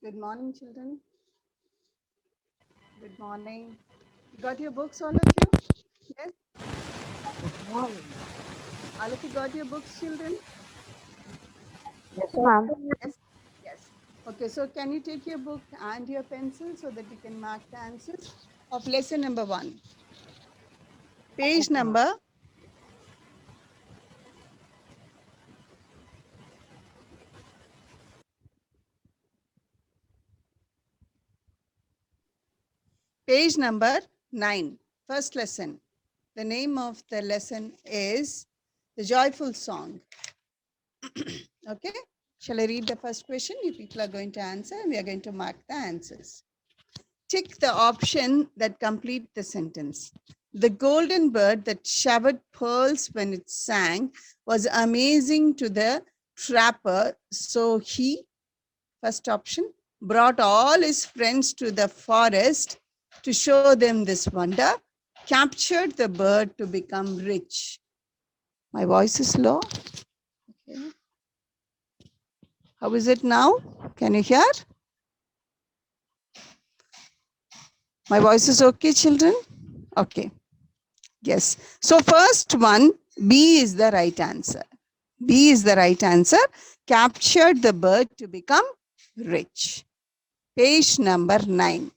Good morning, children. Good morning. You got your books, all of you? Yes? All of you got your books, children? Yes, ma'am. Yes? Yes. Okay, so can you take your book and your pencil so that you can mark the answers of lesson number 1? Page Okay, ma'am. number page number 9. First lesson. The name of the lesson is The Joyful Song. Okay? Shall I read the first question? You people are going to answer and we are going to mark the answers. Tick the option that complete the sentence. The golden bird that showered pearls when it sang was amazing to the trapper. So he, first option, brought all his friends to the forest to show them this wonder, captured the bird to become rich. My voice is low. Okay. How is it now? Can you hear? My voice is okay, children? Okay. Yes. So first one, B is the right answer. B is the right answer. Captured the bird to become rich. Page number 9.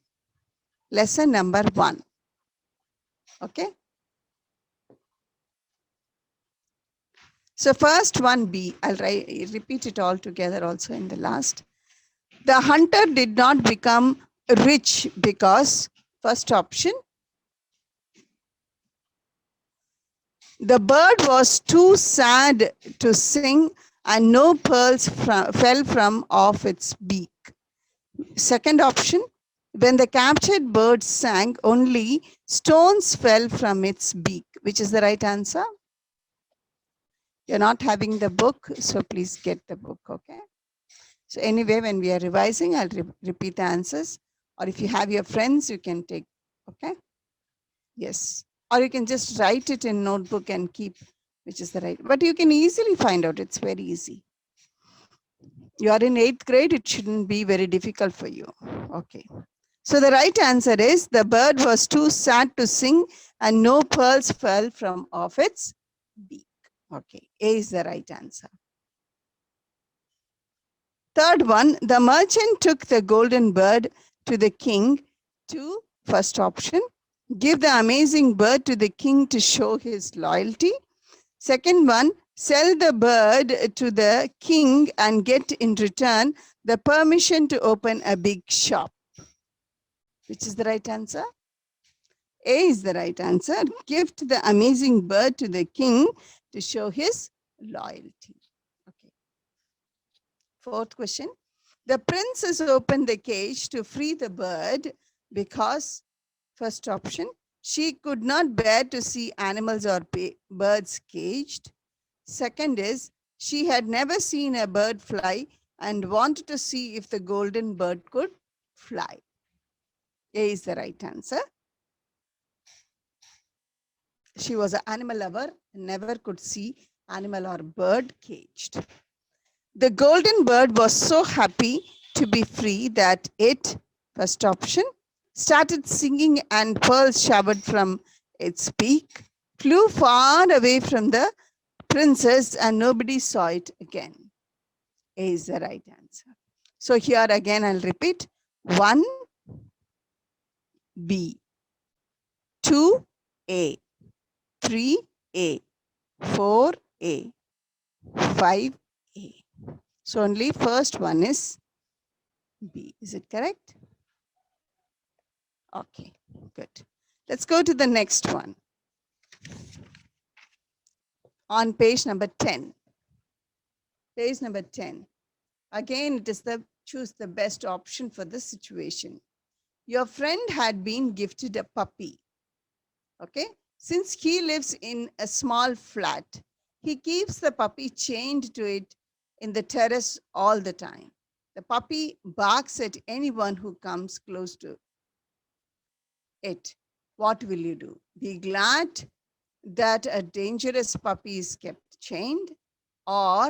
Lesson number 1. Okay. So first one, B. I'll repeat it all together also in the last. The hunter did not become rich because, first option, the bird was too sad to sing and no pearls fell from off its beak. Second option, when the captured bird sang, only stones fell from its beak. Which is the right answer? You're not having the book, so please get the book, okay? So anyway, when we are revising, I'll repeat the answers. Or if you have your friends, you can take, okay? Yes. Or you can just write it in notebook and keep, which is the right. But you can easily find out. It's very easy. You are in 8th grade. It shouldn't be very difficult for you. Okay. So the right answer is the bird was too sad to sing and no pearls fell from off its beak. Okay. A is the right answer. Third one, the merchant took the golden bird to the king to, first option, give the amazing bird to the king to show his loyalty. Second one, sell the bird to the king and get in return the permission to open a big shop. Which is the right answer? A is the right answer. Gift the amazing bird to the king to show his loyalty. Okay. Fourth question. The princess opened the cage to free the bird because, first option, she could not bear to see animals or birds caged. Second is, she had never seen a bird fly and wanted to see if the golden bird could fly. A is the right answer. She was an animal lover and never could see animal or bird caged. The golden bird was so happy to be free that it, first option, started singing and pearls showered from its beak, flew far away from the princess and nobody saw it again. A is the right answer. So here again I'll repeat. 1, B, 2, A, 3, A, 4, A, 5, A. So only first one is B. Is it correct? Okay, good. Let's go to the next one. On page number 10. Page number 10. Again, it is the choose the best option for this situation. Your friend had been gifted a puppy. Okay. Since he lives in a small flat, he keeps the puppy chained to it in the terrace all the time. The puppy barks at anyone who comes close to it. What will you do? Be glad that a dangerous puppy is kept chained, or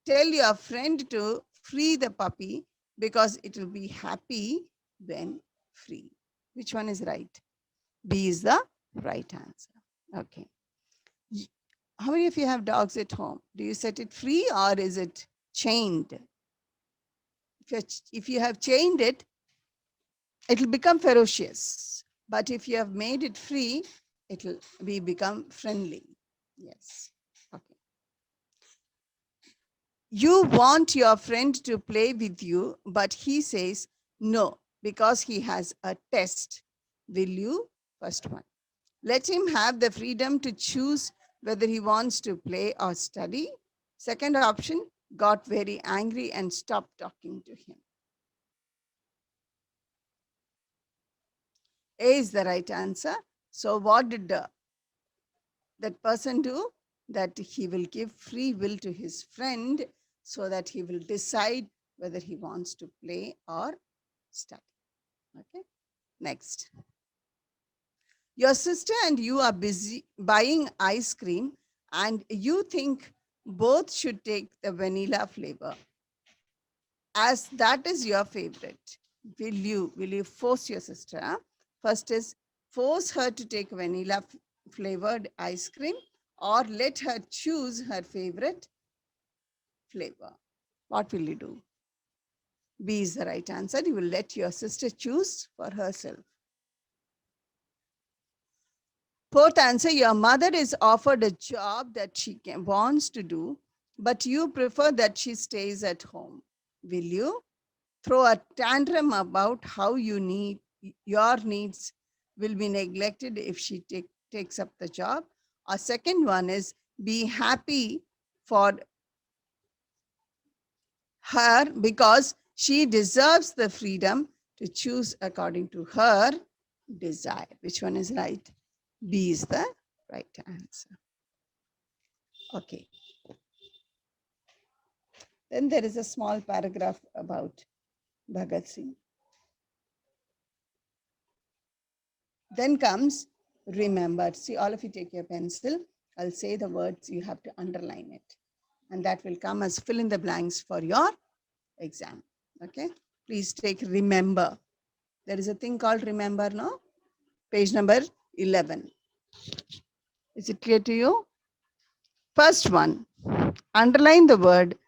tell your friend to free the puppy because it will be happy when free. Which one is right? B is the right answer. Okay. How many of you have dogs at home? Do you set it free or is it chained? If you have chained it, it'll become ferocious. But if you have made it free, it'll become friendly. Yes. Okay. You want your friend to play with you, but he says no because he has a test. Will you? First one. Let him have the freedom to choose whether he wants to play or study. Second option, got very angry and stopped talking to him. A is the right answer. So what did that person do? That he will give free will to his friend so that he will decide whether he wants to play or study. Okay, next. Your sister and you are busy buying ice cream and you think both should take the vanilla flavor. As that is your favorite, will you force your sister? Huh? First is force her to take vanilla flavored ice cream or let her choose her favorite flavor. What will you do? B is the right answer. You will let your sister choose for herself. Fourth answer, your mother is offered a job that she wants to do, but you prefer that she stays at home. Will you throw a tantrum about how your needs will be neglected if she takes up the job? A second one is be happy for her because she deserves the freedom to choose according to her desire. Which one is right? B is the right answer. Okay. Then there is a small paragraph about Bhagat Singh. Then comes remember. See, all of you take your pencil. I'll say the words, you have to underline it. And that will come as fill in the blanks for your exam. Okay. Please take remember. There is a thing called remember, no? Page number 11. Is it clear to you? First one, underline the word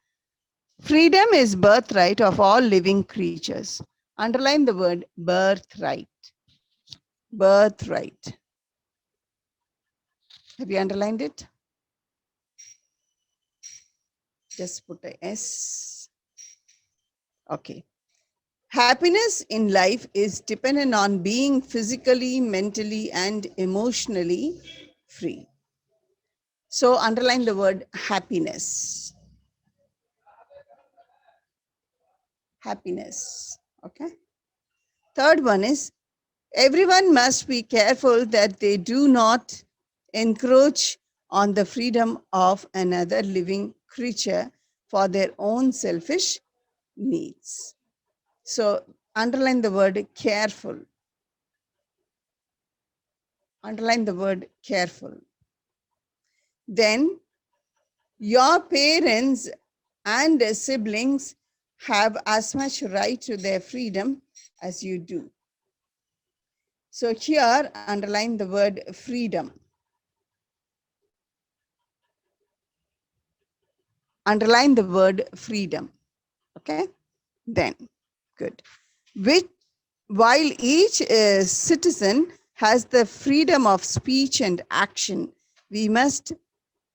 freedom is birthright of all living creatures. Underline the word birthright. Birthright. Have you underlined it? Just put a S. Okay. Happiness in life is dependent on being physically, mentally, and emotionally free. So underline the word happiness. Happiness. Okay. Third one is everyone must be careful that they do not encroach on the freedom of another living creature for their own selfish needs. So underline the word careful. Underline the word careful. Then your parents and siblings have as much right to their freedom as you do. So here underline the word freedom. Underline the word freedom. Okay, then good. While each citizen has the freedom of speech and action, we must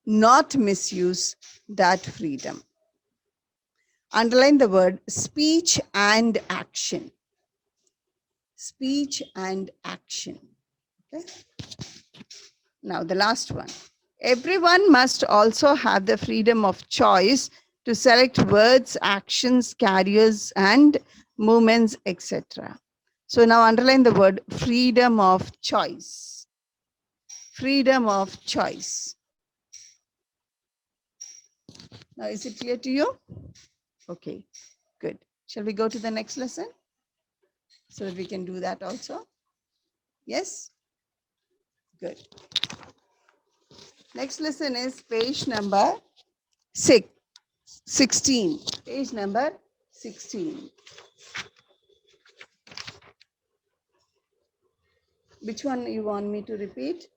not misuse that freedom. Underline the word speech and action. Speech and action. Okay. Now the last one. Everyone must also have the freedom of choice to select words, actions, careers, and movements, etc. So now underline the word freedom of choice. Freedom of choice. Now is it clear to you? Okay, good. Shall we go to the next lesson so that we can do that also? Yes? Good. Next lesson is page number 16. Page number 16. Which one you want me to repeat?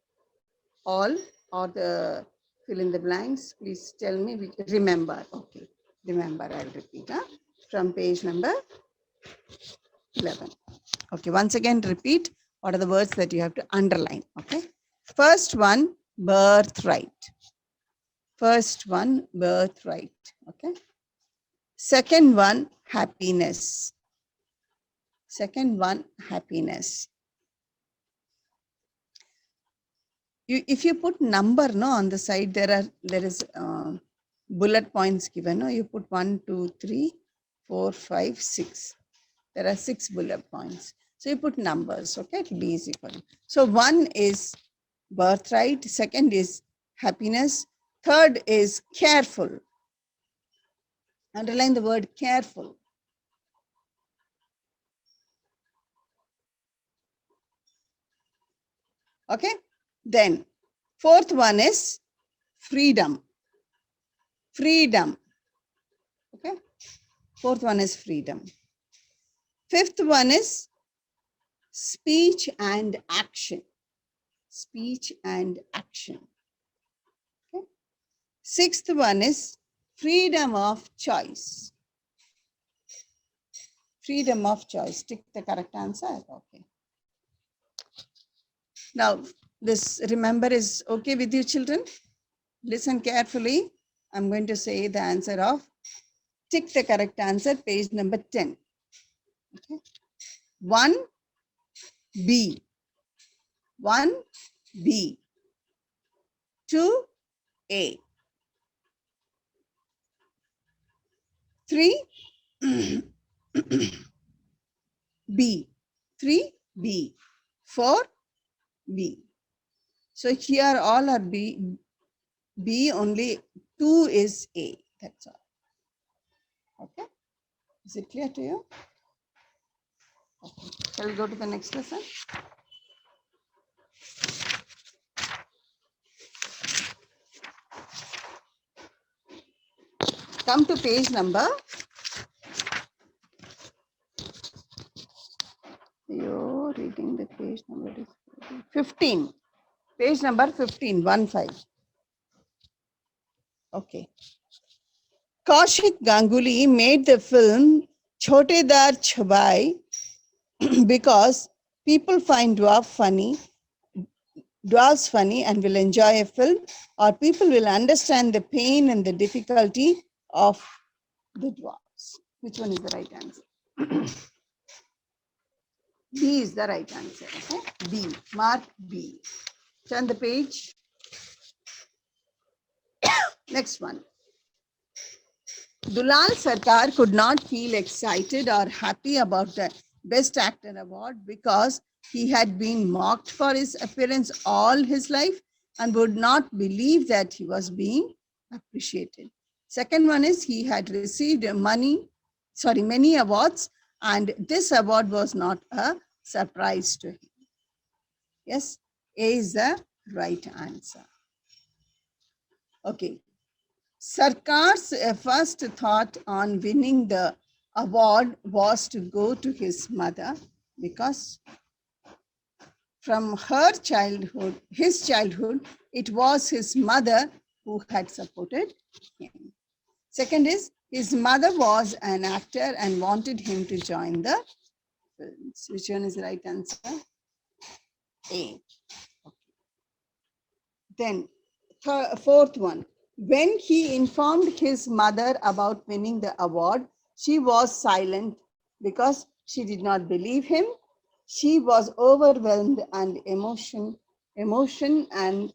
All or the fill in the blanks? Please tell me. Remember. Okay. Remember, I'll repeat. From page number 11. Okay. Once again, repeat. What are the words that you have to underline? Okay. First one, birthright. First one, birthright. Okay. Second one, happiness. Second one, happiness. If you put number on the side, there is bullet points given. No, you put 1, 2, 3, 4, 5, 6. There are 6 bullet points. So you put numbers. Okay, it will be easy for you. So 1 is birthright. Second is happiness. Third is careful. Underline the word careful. Okay. Then fourth one is freedom. Freedom. Okay. Fourth one is freedom. Fifth one is speech and action. Speech and action. Okay. Sixth one is freedom of choice. Freedom of choice. Tick the correct answer. Okay. Now, this remember is okay with you, children? Listen carefully. I'm going to say the answer of tick the correct answer, page number 10. Okay. 1B. 1B. 2A. 3B. 3B. 4B. So here all are B, only 2 is A. That's all. Okay. Is it clear to you? Okay. Shall we go to the next lesson? Come to page number. You're reading the page number 15. Page number 15, 1-5. Okay. Kaushik Ganguly made the film Chotedar Chabai because people find dwarfs funny and will enjoy a film, or people will understand the pain and the difficulty of the dwarfs. Which one is the right answer? B is the right answer. Okay? B. Mark B. Turn the page. Next one. Dulal Sarkar could not feel excited or happy about the Best Actor award because he had been mocked for his appearance all his life and would not believe that he was being appreciated. Second one is he had received many awards, and this award was not a surprise to him. Yes, A is the right answer. Okay. Sarkar's first thought on winning the award was to go to his mother because from his childhood, it was his mother who had supported him. Second is his mother was an actor and wanted him to join the films. Which one is the right answer? A. Okay. Then fourth one. When he informed his mother about winning the award, she was silent because she did not believe him. She was overwhelmed and emotion and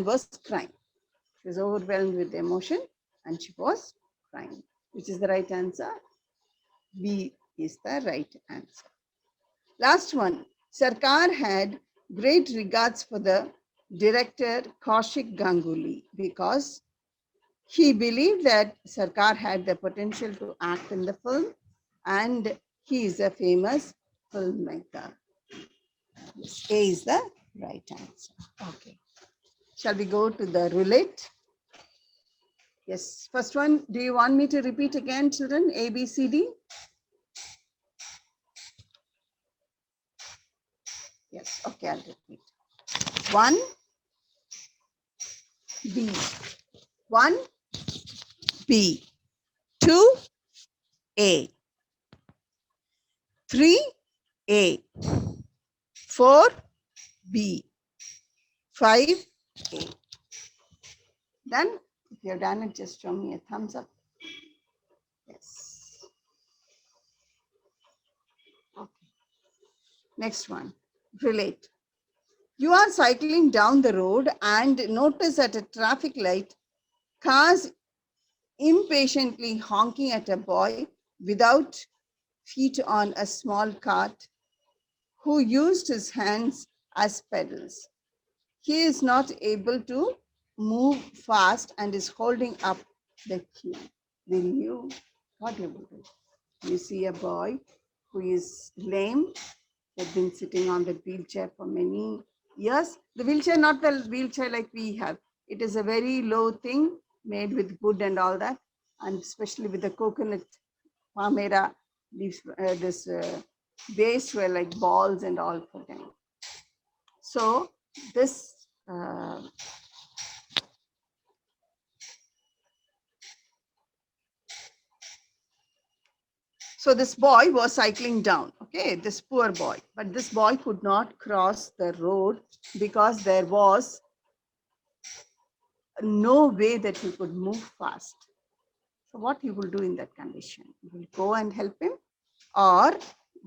was crying. She was overwhelmed with emotion and she was crying. Which is the right answer? B is the right answer. Last one. Sarkar had great regards for the director Kaushik Ganguly because he believed that Sarkar had the potential to act in the film and he is a famous filmmaker. Yes, A is the right answer. Okay. Shall we go to the roulette? Yes, first one, do you want me to repeat again, children? A, B, C, D? Yes, okay, I'll repeat. 1, B. 1, B. 2, A. 3, A. 4, B. 5, A. Done? If you're done it, just show me a thumbs up. Yes. Okay. Next one, relate. You are cycling down the road and notice at a traffic light, cars impatiently honking at a boy without feet on a small cart who used his hands as pedals. He is not able to move fast and is holding up the key. Will you, what you will do? You see a boy who is lame, had been sitting on the wheelchair for many years. The wheelchair, not the wheelchair like we have. It is a very low thing made with wood and all that, and especially with the coconut palmera leaves. This base were like balls and all for them. So this. So this boy was cycling down, okay, this poor boy, but this boy could not cross the road because there was no way that he could move fast. So what you will do in that condition? You will go and help him, or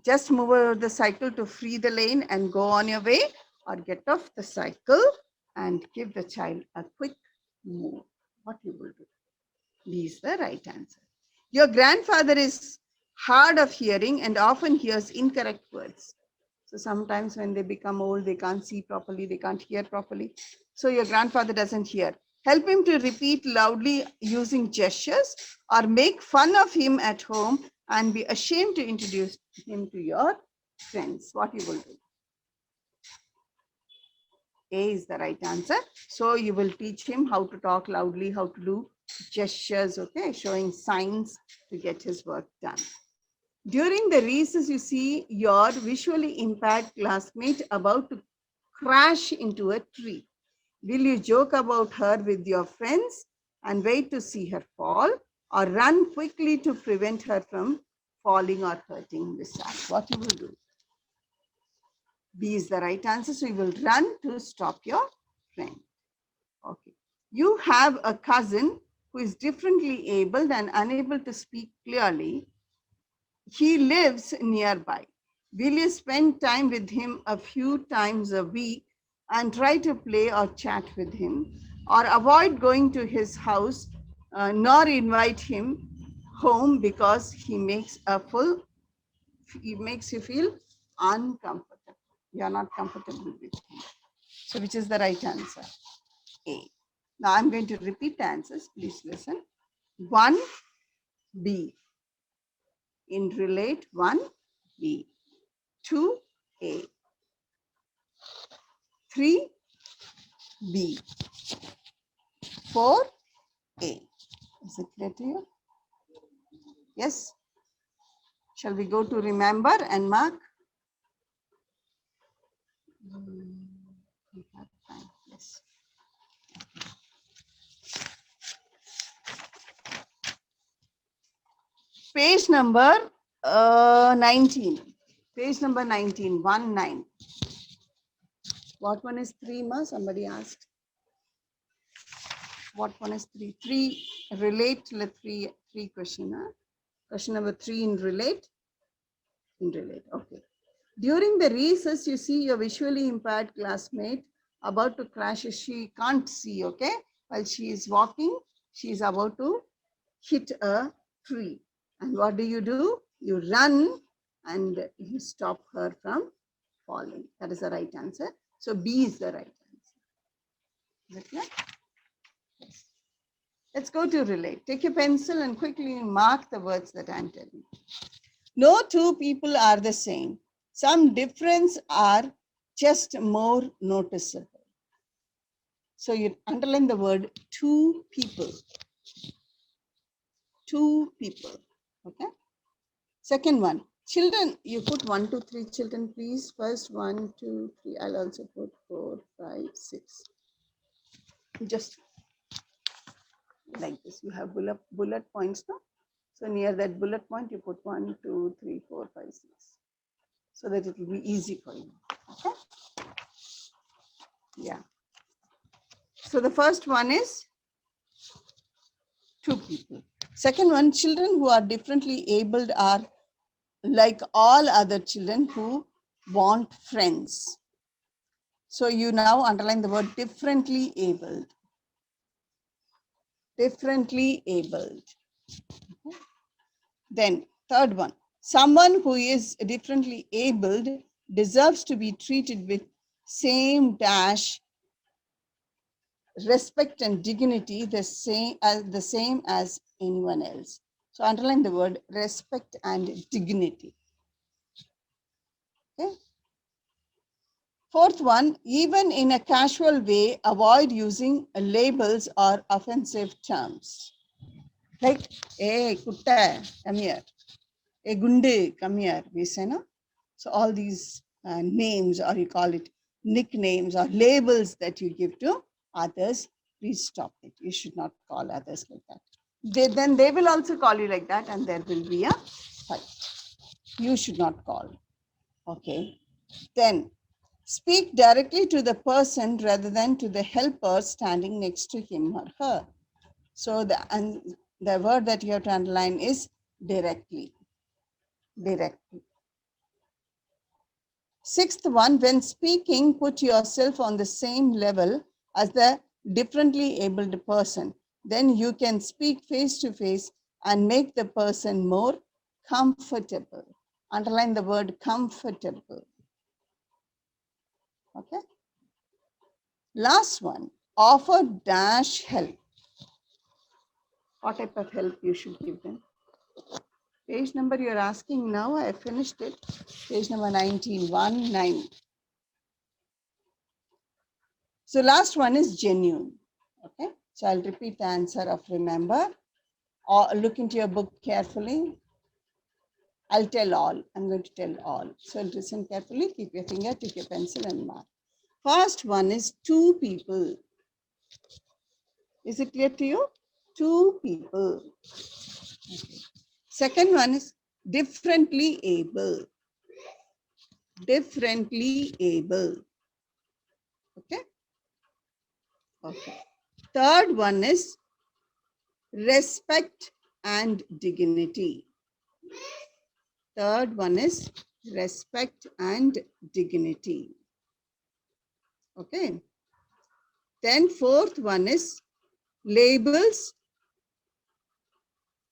just move over the cycle to free the lane and go on your way, or get off the cycle and give the child a quick move. What you will do? B is the right answer. Your grandfather is hard of hearing and often hears incorrect words. So sometimes when they become old, they can't see properly, they can't hear properly. So your grandfather doesn't hear. Help him to repeat loudly using gestures, or make fun of him at home and be ashamed to introduce him to your friends. What you will do? A is the right answer. So you will teach him how to talk loudly, how to do gestures, okay, showing signs to get his work done. During the recess, you see your visually impaired classmate about to crash into a tree. Will you joke about her with your friends and wait to see her fall, or run quickly to prevent her from falling or hurting Mrs.? What you will do? B is the right answer. So you will run to stop your friend. Okay. You have a cousin who is differently abled and unable to speak clearly. He lives nearby. Will you spend time with him a few times a week and try to play or chat with him, or avoid going to his house, nor invite him home because he makes you feel uncomfortable. You are not comfortable with him. So which is the right answer? A. Now I'm going to repeat the answers. Please listen. 1, B. In relate, 1, B. 2, A. 3, B. 4, A. Is it clear to you? Yes? Shall we go to remember and mark? We have time. Yes. Page number 19. Page number 19, 19. What one is 3, ma? Somebody asked. What one is 3? 3 relate to the 3 question. Huh? Question number 3 in relate. In relate. Okay. During the recess, you see your visually impaired classmate about to crash. She can't see, okay? While she is walking, she is about to hit a tree. And what do? You run and you stop her from falling. That is the right answer. So B is the right answer. Is it clear? Yes. Let's go to relate. Take your pencil and quickly mark the words that I'm telling you. No two people are the same. Some difference are just more noticeable. So you underline the word two people. 2 people. Okay. Second one, children, you put 1, 2, 3 children, please. First 1, 2, 3. I'll also put 4, 5, 6. Just like this. You have bullet points now. So near that bullet point, you put 1, 2, 3, 4, 5, 6. So that it will be easy for you. Okay. Yeah. So the first one is 2 people. Second one, children who are differently abled are like all other children who want friends. So you now underline the word differently abled. Differently abled. Then third one, someone who is differently abled deserves to be treated with same dash respect and dignity the same as anyone else. So underline the word respect and dignity. Okay. Fourth one, even in a casual way, avoid using labels or offensive terms. Like, hey, kutta, come here. Hey, gunde, come here. We say, no? So all these names, or you call it nicknames or labels that you give to others, please stop it. You should not call others like that. Then they will also call you like that, and there will be a fight. You should not call. Okay. Then speak directly to the person rather than to the helper standing next to him or her. So the word that you have to underline is directly. Directly. Sixth one, when speaking, put yourself on the same level as the differently abled person. Then you can speak face to face and make the person more comfortable. Underline the word comfortable. Okay. Last one, offer dash help. What type of help you should give them? Page number you're asking now, I finished it. Page number 19, 1, 9. So last one is genuine. Okay. So I'll repeat the answer of remember. Or look into your book carefully. I'll tell all. I'm going to tell all. So listen carefully. Keep your finger, take your pencil and mark. First one is 2 people. Is it clear to you? 2 people. Okay. Second one is differently able. Differently able. Okay. Okay. Third one is respect and dignity. Third one is respect and dignity. Okay. Then fourth one is labels,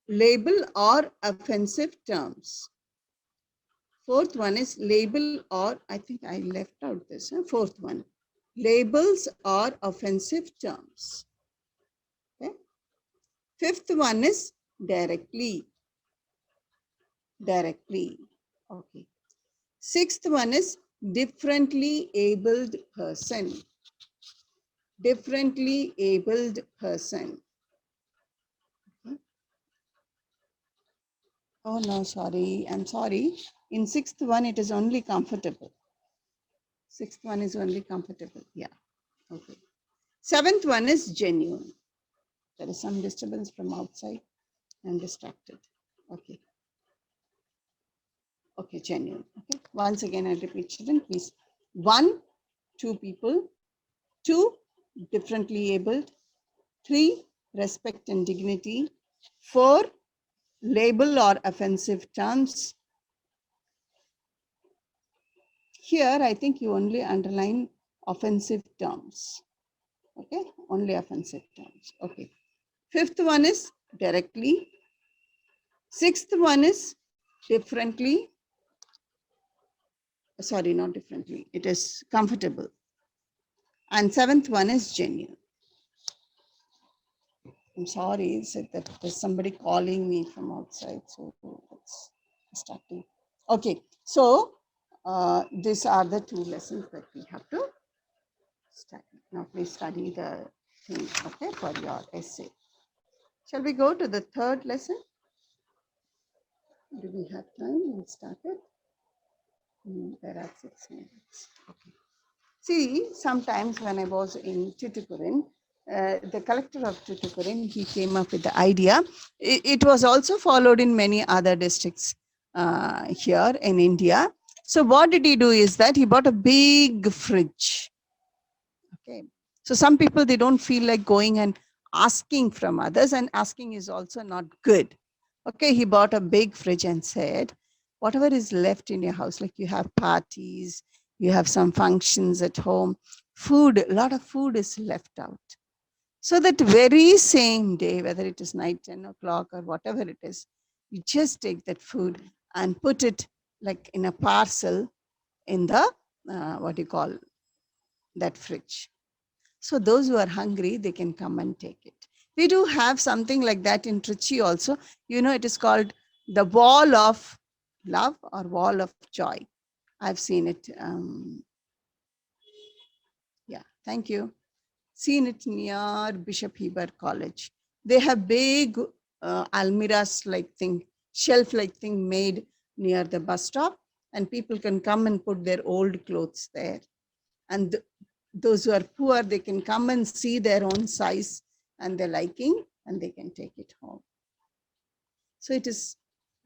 label or offensive terms. Fourth one is label or, I think I left out this, fourth one, labels or offensive terms. Okay. Fifth one is directly. Directly. Okay. Sixth one is differently abled person. Differently abled person. Okay. Oh no, sorry. I'm sorry. In sixth one, it is only comfortable. Sixth one is only comfortable. Yeah. Okay. Seventh one is genuine. There is some disturbance from outside. I'm distracted. Okay. Okay, genuine. Okay. Once again, I'll repeat, children, please. 1, 2 people. 2, differently abled. 3, respect and dignity. 4, label or offensive terms. Here, I think you only underline offensive terms. Okay, only offensive terms. Okay. Fifth one is directly. Sixth one is differently. Sorry, not differently. It is comfortable. And seventh one is genuine. I'm sorry, said that there's somebody calling me from outside, so it's distracting. Okay, so these are the 2 lessons that we have to study. Now please study the thing, okay, for your essay. Shall we go to the third lesson? Do we have time? We'll start it. There are 6 minutes. Okay. See, sometimes when I was in Tuticorin, the collector of Tuticorin, he came up with the idea. It was also followed in many other districts here in India. So what did he do is that he bought a big fridge. Okay. So some people, they don't feel like going and asking from others, and asking is also not good. Okay, he bought a big fridge and said, whatever is left in your house, like you have parties, you have some functions at home, food, a lot of food is left out. So that very same day, whether it is night 10 o'clock or whatever it is, you just take that food and put it like in a parcel in the, what you call that fridge. So those who are hungry, they can come and take it. We do have something like that in Trichy also. You know, it is called the wall of love or wall of joy. I've seen it. Yeah, thank you. Seen it near Bishop Heber College. They have big almiras like thing, shelf like thing made near the bus stop, and people can come and put their old clothes there. And those who are poor, they can come and see their own size and their liking, and they can take it home. So it is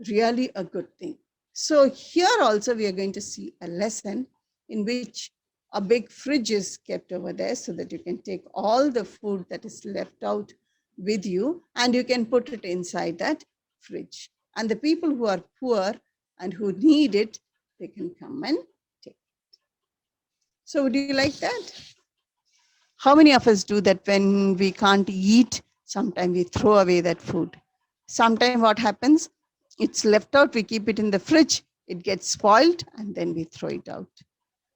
really a good thing. So here also we are going to see a lesson in which a big fridge is kept over there so that you can take all the food that is left out with you and you can put it inside that fridge. And the people who are poor and who need it, they can come and take it. So would you like that? How many of us do that when we can't eat? Sometimes we throw away that food. Sometimes what happens? It's left out, we keep it in the fridge, it gets spoiled, and then we throw it out.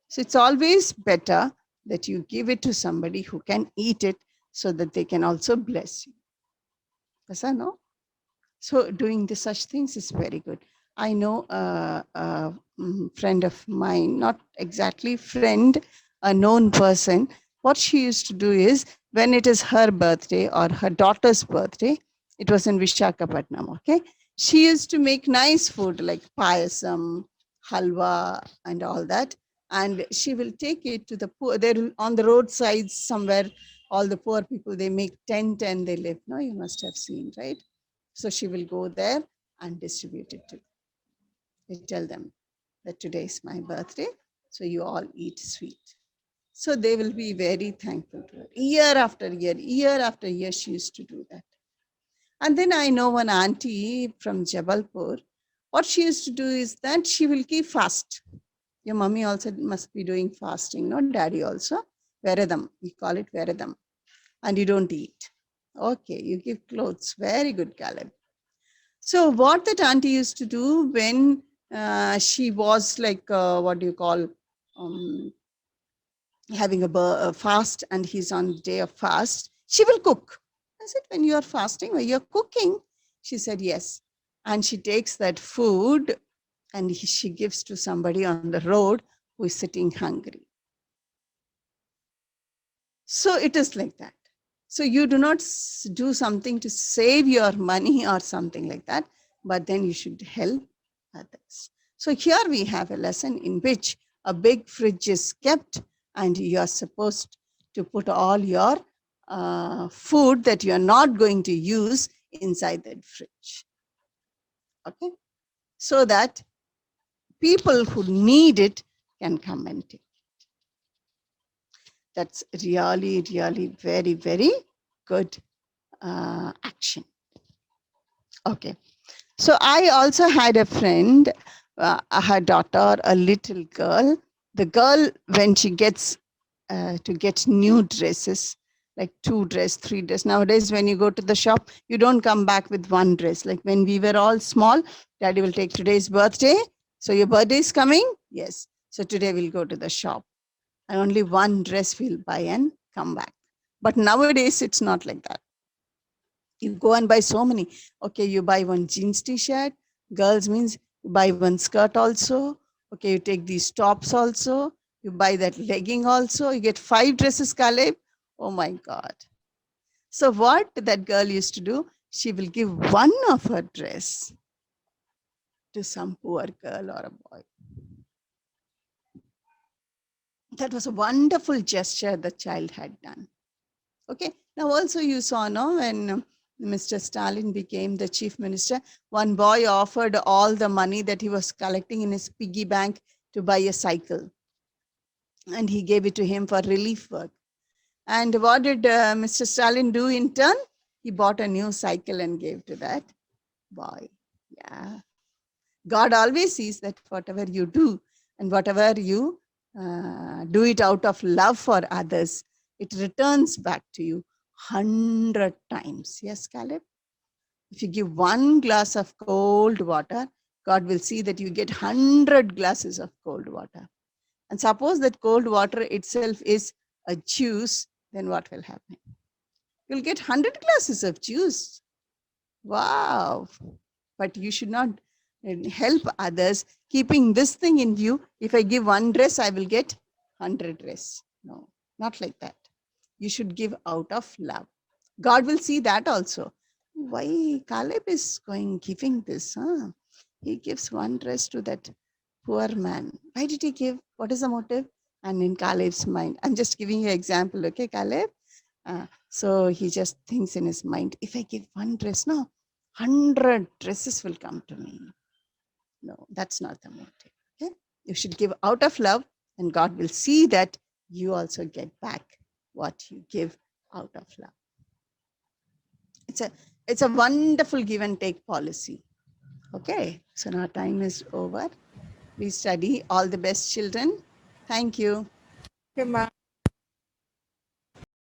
So it's always better that you give it to somebody who can eat it so that they can also bless you. Yes or no? So doing such things is very good. I know a friend of mine, not exactly friend, a known person. What she used to do is when it is her birthday or her daughter's birthday, it was in Vishakhapatnam, okay? She used to make nice food like payasam, halwa, and all that. And she will take it to the poor. They're on the roadsides somewhere. All the poor people, they make tent and they live. No, you must have seen, right? So she will go there and distribute it to them. They tell them that today is my birthday, so you all eat sweet. So they will be very thankful to her. Year after year, she used to do that. And then I know one auntie from Jabalpur. What she used to do is that she will keep fast. Your mummy also must be doing fasting, no? Daddy also. Veradam, we call it Veradam. And you don't eat. Okay, you give clothes. Very good, Caleb. So what that auntie used to do when she was like, what do you call, having a fast and he's on the day of fast, she will cook. I said, when you are fasting, when you're cooking? She said, yes. And she takes that food and she gives to somebody on the road who is sitting hungry. So it is like that. So you do not do something to save your money or something like that, but then you should help others. So here we have a lesson in which a big fridge is kept and you are supposed to put all your food that you are not going to use inside that fridge. Okay? So that people who need it can come and take. That's really, really very, very good action. Okay. So I also had a friend, her daughter, a little girl. The girl, when she gets to get new dresses, like 2 dress, 3 dress. Nowadays, when you go to the shop, you don't come back with 1 dress. Like when we were all small, daddy will take today's birthday. So your birthday is coming? Yes. So today we'll go to the shop. And only 1 dress we'll buy and come back. But nowadays, it's not like that. You go and buy so many. Okay, you buy 1 jeans t-shirt. Girls means you buy 1 skirt also. Okay, you take these tops also. You buy that legging also. You get 5 dresses, Caleb. Oh my God. So what that girl used to do, she will give one of her dress to some poor girl or a boy. That was a wonderful gesture the child had done. Okay. Now also you saw, no, when Mr. Stalin became the chief minister, one boy offered all the money that he was collecting in his piggy bank to buy a cycle. And he gave it to him for relief work. And what did Mr. Stalin do in turn? He bought a new cycle and gave to that boy. Yeah. God always sees that whatever you do and whatever you do it out of love for others, it returns back to you 100 times. Yes, Caleb? If you give one glass of cold water, God will see that you get 100 glasses of cold water. And suppose that cold water itself is a juice, then what will happen? You'll get 100 glasses of juice. Wow. But you should not help others keeping this thing in view. If I give one dress, I will get 100 dress. No, not like that. You should give out of love. God will see that also. Why Caleb is giving this? Huh? He gives one dress to that poor man. Why did he give? What is the motive? And in Caleb's mind, I'm just giving you an example, okay, Caleb? So he just thinks in his mind, if I give one dress, no, 100 dresses will come to me. No, that's not the motive. Okay? You should give out of love, and God will see that you also get back what you give out of love. It's a wonderful give and take policy. Okay, so now time is over. We study. All the best, children. Thank you. Okay, ma'am.